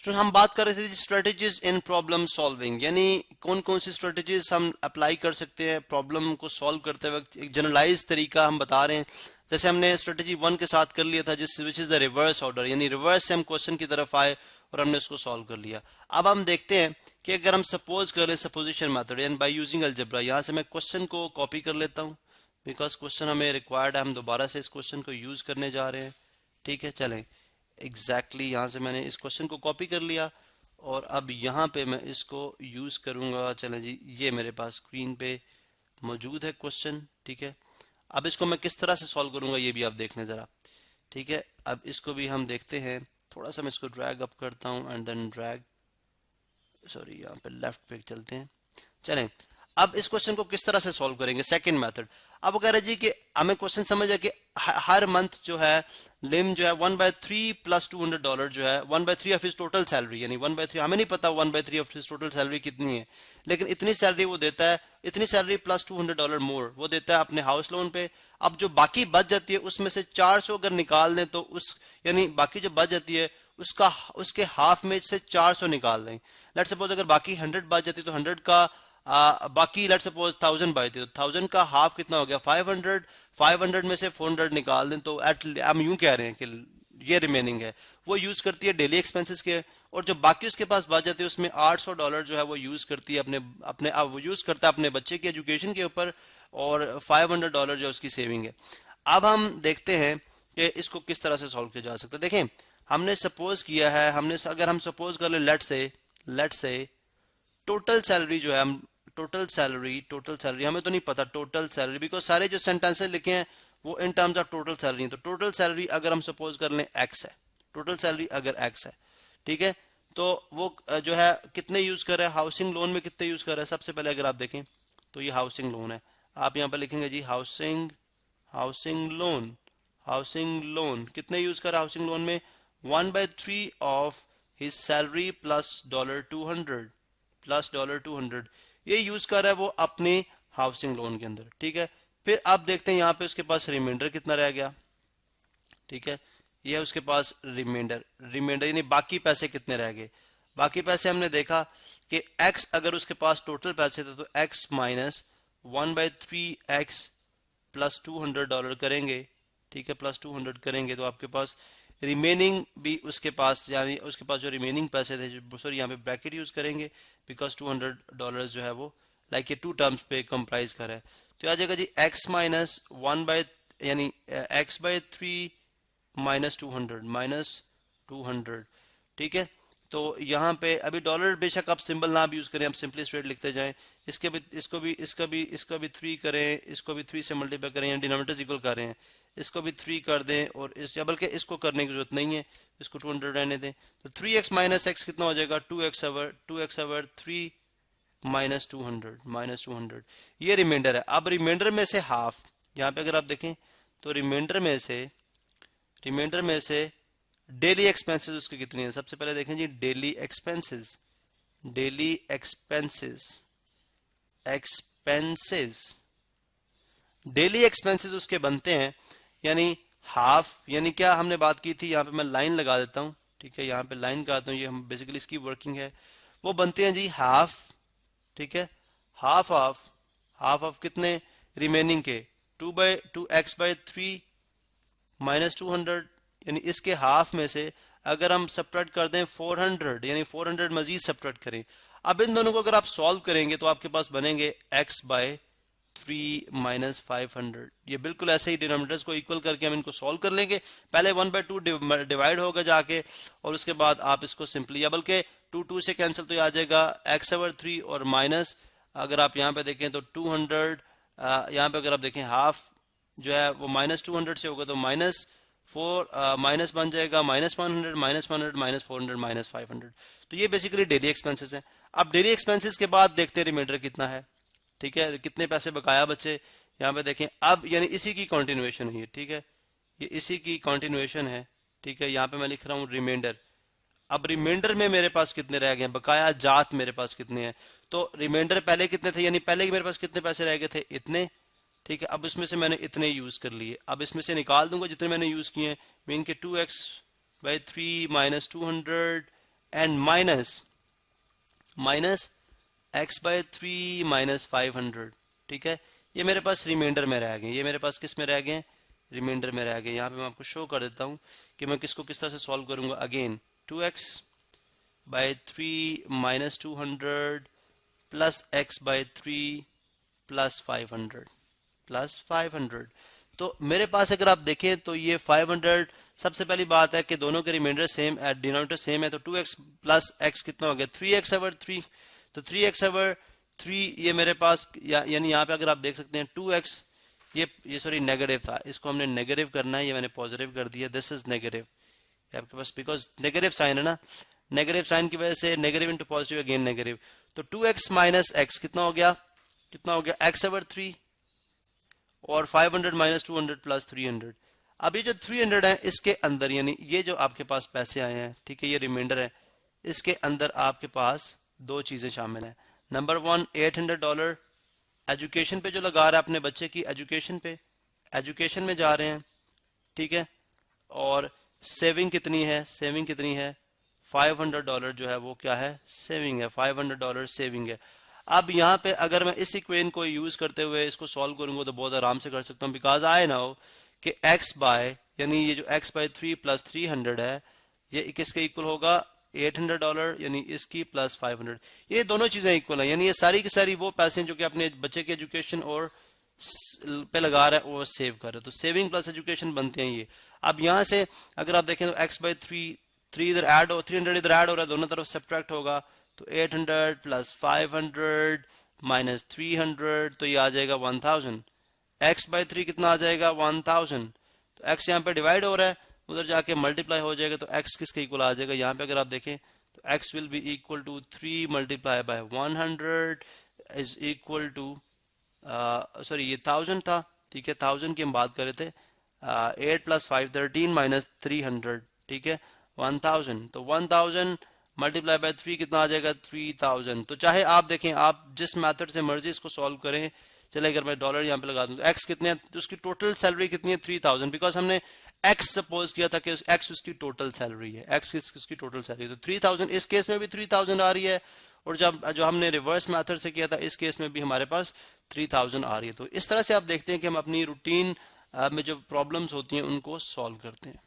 तो हम बात कर रहे थे स्ट्रेटजीज इन प्रॉब्लम सॉल्विंग, यानी कौन कौन सी स्ट्रेटजीज हम अप्लाई कर सकते हैं प्रॉब्लम को सॉल्व करते वक्त। एक जनरलाइज तरीका हम बता रहे हैं। जैसे हमने स्ट्रेटजी 1 के साथ कर लिया था, जिस which is the reverse order, यानी रिवर्स से हम क्वेश्चन की तरफ आए और हमने उसको सॉल्व कर लिया। अब हम देखते हैं कि अगर हम सपोज कर लें सपोजिशन मेथड यानी बाय यूजिंग अलजेब्रा, यहाँ से मैं क्वेश्चन को कॉपी कर लेता हूँ बिकॉज क्वेश्चन हमें रिक्वायर्ड है, हम दोबारा से इस क्वेश्चन को यूज करने जा रहे हैं। ठीक है, चलें एग्जैक्टली यहाँ से मैंने इस क्वेश्चन को कॉपी कर लिया और अब यहाँ पे मैं इसको यूज करूंगा। चलें जी, ये मेरे पास स्क्रीन पे मौजूद है क्वेश्चन। ठीक है, अब इसको मैं किस तरह से सॉल्व करूंगा ये भी आप देख लें जरा। ठीक है, अब इसको भी हम देखते हैं। थोड़ा सा मैं इसको ड्रैग अप करता हूँ एंड देन ड्रैग, सॉरी यहाँ पे लेफ्ट पे चलते हैं। चलें, अब इस क्वेश्चन को किस तरह से सॉल्व करेंगे, सेकंड मेथड। अब कह रहे जी कि हमें क्वेश्चन समझ है कि हर मंथ जो है लिम जो है 1/3 प्लस $200 जो है 1/3 ऑफ हिज टोटल सैलरी, यानी 1/3 हमें नहीं पता 1/3 ऑफ हिज टोटल सैलरी कितनी है, लेकिन इतनी सैलरी वो देता है, इतनी सैलरी प्लस $200 मोर वो देता है अपने हाउस लोन पे। अब जो बाकी बच जाती है उसमें से 400 अगर निकाल दें तो उस, यानी बाकी जो बच जाती है उसका उसके हाफ में से 400 निकाल दें। लेट्स सपोज अगर बाकी 100 बच जाती तो 100 का बाकी लेट्स सपोज 1000 बची थी तो 1000 का हाफ कितना हो गया 500। 500 में से 400 निकाल दें तो हम यूं कह रहे हैं कि ये रिमेनिंग है वो यूज करती है डेली एक्सपेंसेस के, और जो बाकी उसके पास बच जाते हैं उसमें $800 जो है वो यूज करती है अपने अपने वो यूज करता है अपने बच्चे की एजुकेशन के ऊपर, और $500 जो उसकी सेविंग है। अब हम देखते हैं कि इसको किस तरह से सॉल्व किया जा सकता है। देखें, हमने सपोज किया है, हमने अगर हम सपोज कर ले लेट्स से टोटल सैलरी जो है, हम टोटल सैलरी हमें तो नहीं पता टोटल सैलरी, बिकॉज सारे जो सेंटेंसेस लिखे हैं वो in terms of total salary. तो टोटल सैलरी अगर हम सपोज कर लें एक्स है, टोटल सैलरी अगर एक्स है, ठीक है, तो वो जो है कितने यूज कर रहा है, हाउसिंग लोन में कितने यूज कर रहा है। सबसे पहले अगर आप देखें तो ये हाउसिंग लोन है, आप यहाँ पर लिखेंगे जी हाउसिंग लोन कितने यूज कर रहा है हाउसिंग लोन में 1/3 ऑफ हिज सैलरी प्लस $200 ये यूज कर रहा है वो अपने हाउसिंग लोन के अंदर। ठीक है, फिर आप देखते हैं यहाँ पे उसके पास रिमाइंडर कितना रह गया। ठीक है, ये है उसके पास रिमाइंडर यानी बाकी पैसे कितने रह गए। बाकी पैसे हमने देखा कि x अगर उसके पास टोटल पैसे थे तो x माइनस 1/3 x प्लस $200 करेंगे। ठीक है, प्लस 200 करेंगे तो आपके पास रिमेनिंग भी उसके पास, यानी उसके पास जो रिमेनिंग पैसे थे, सॉरी यहाँ पे ब्रैकेट यूज करेंगे बिकॉज $200 जो है वो लाइक ये 2 टर्म्स पे कंप्राइज कर है। तो आ जाएगा जी x माइनस 1 यानी x/3 -200। ठीक है, तो यहाँ पे अभी डॉलर बेशक आप सिंबल ना भी यूज करें, आप सिंपली स्ट्रेट लिखते जाएं। इसको भी 3 करें, इसको भी 3 से मल्टीप्लाई करें, या डिनोमिनेटर्स इक्वल कर रहे हैं, इसको भी 3 कर दें, और इस या बल्कि इसको करने की जरूरत नहीं है, इसको 200 रहने दें। तो 3x माइनस एक्स कितना हो जाएगा 2x ओवर 3 -200 ये रिमाइंडर है। अब रिमाइंडर में से हाफ, यहाँ पे अगर आप देखें तो रिमाइंडर में से डेली एक्सपेंसेस उसके कितनी है। सबसे पहले देखें जी डेली एक्सपेंसेस उसके बनते हैं, यानी हाफ, यानी क्या हमने बात की थी, यहाँ पे मैं लाइन लगा देता हूँ। ठीक है, यहाँ पे लाइन लगाता हूँ, ये हम बेसिकली इसकी वर्किंग है। वो बनते हैं जी हाफ। ठीक है, हाफ ऑफ कितने रिमेनिंग के 2x/3 -200, यानी इसके हाफ में से अगर हम सब्ट्रैक्ट कर दें 400, यानी 400 मजीद सब्ट्रैक्ट करें। अब इन दोनों को अगर आप सॉल्व करेंगे तो आपके पास बनेंगे x/3 -500। ये बिल्कुल ऐसे ही डिनोमिनेटर्स को इक्वल करके हम इनको सॉल्व कर लेंगे। पहले 1/2 डिवाइड होगा जाके, और उसके बाद आप इसको सिंपली, या बल्कि 2 से कैंसिल तो आ जाएगा x/3 और माइनस, अगर आप यहाँ पे देखें तो 200, यहाँ पे अगर आप देखें हाफ जो है वो -200 से होगा तो माइनस बन जाएगा -100 -400 -500। तो ये बेसिकली डेली एक्सपेंसेस हैं। अब डेली एक्सपेंसेस के बाद देखते हैं रिमाइंडर कितना है। ठीक है, कितने पैसे बकाया बचे यहाँ पे देखें। अब यानी इसी की कंटिन्यूएशन है ये। ठीक है, ये इसी की कंटिन्यूएशन है। ठीक है, यहाँ पे मैं लिख रहा हूँ रिमाइंडर। अब रिमाइंडर में मेरे पास कितने रह गए, बकाया जात मेरे पास कितने हैं। तो रिमाइंडर पहले कितने थे, यानी पहले मेरे पास कितने पैसे रह गए थे, इतने। ठीक है, अब इसमें से मैंने इतने यूज कर लिए, अब इसमें से निकाल दूंगा जितने मैंने यूज किए हैं, मीन के 2x/3 -200 and minus x by 3 minus 500, ठीक है। ये मेरे पास रिमाइंडर में रह गए, ये मेरे पास किस में रह गए, रिमाइंडर में रह गए। यहाँ पे मैं आपको शो कर देता हूँ कि मैं किसको किस तरह से सॉल्व करूंगा। Again 2x by 3 minus 200 plus x by 3 plus 500 तो मेरे पास अगर आप देखें तो ये 500, सबसे पहली बात है कि दोनों के रिमाइंडर सेम, डिनोमिनेटर सेम है, तो 2x प्लस x कितना हो गया 3x ओवर 3, तो 3x ओवर 3 ये मेरे पास यानी यहाँ पे अगर आप देख सकते हैं 2x, ये सॉरी नेगेटिव था, इसको हमने नेगेटिव करना है, ये मैंने पॉजिटिव कर दिया, दिस इज नेगेटिव आपके पास, बिकॉज नेगेटिव साइन है ना, नेगेटिव साइन की वजह से negative into positive again negative, तो 2x माइनस x कितना हो गया x ओवर 3 और 500 माइनस 200 प्लस 300। अब ये जो 300 है इसके अंदर, यानी ये जो आपके पास पैसे आए हैं, ठीक है, ये रिमाइंडर है, इसके अंदर आपके पास दो चीजें शामिल हैं। नंबर 1 $800 एजुकेशन पे जो लगा रहा है अपने बच्चे की एजुकेशन पे, एजुकेशन में जा रहे हैं, ठीक है, और सेविंग कितनी है, $500 जो है वो क्या है, सेविंग है, $500 सेविंग है। अब यहाँ पे अगर मैं इस इक्वेशन को यूज करते हुए इसको सॉल्व करूंगा तो बहुत आराम से कर सकता हूँ, बिकॉज आई नो कि x बाय, यानी ये जो x बाय 3 प्लस 300 है, ये किसके इक्वल होगा $800, यानी इसकी प्लस 500, ये दोनों चीजें इक्वल है, यानी ये सारी की सारी वो पैसे जो कि अपने बच्चे के एजुकेशन और पे लगा रहा है वो सेव कर रहा है, तो सेविंग प्लस एजुकेशन बनते हैं ये। अब यहाँ से अगर आप देखें तो x बाय 3 इधर ऐड हो, 300 इधर ऐड हो रहा है, दोनों तरफ सब्ट्रैक्ट होगा, तो 800 प्लस 500 माइनस 300, तो ये आ जाएगा 1000, x बाय 3 कितना आ जाएगा 1000, तो x यहाँ पे डिवाइड हो रहा है, उधर जाके मल्टीप्लाई हो जाएगा, तो x किसके इक्वल आ जाएगा, यहाँ पे अगर आप देखें तो x will be equal to 3 multiply by 100 is equal to, sorry ये 1000 था, ठीक है, 1000 की हम बात कर रहे थे, 8 प्लस 5 13 माइनस 300, ठीक है, 1000, तो 1000 मल्टीप्लाई बाय 3 कितना आ जाएगा 3000। तो चाहे आप देखें, आप जिस मेथड से मर्जी इसको सॉल्व करें, चले अगर मैं डॉलर यहाँ पे लगा दूं तो x कितने है, तो उसकी टोटल सैलरी कितनी है 3000, बिकॉज हमने x सपोज किया था कि x उसकी टोटल सैलरी है, x उसकी टोटल सैलरी, तो 3000 इस केस में भी 3000 आ रही है, और जब जो हमने रिवर्स मेथड से किया था इस केस में भी हमारे पास 3000 आ रही है। तो इस तरह से आप देखते हैं कि हम अपनी रूटीन में जो प्रॉब्लम्स होती हैं उनको सॉल्व करते हैं।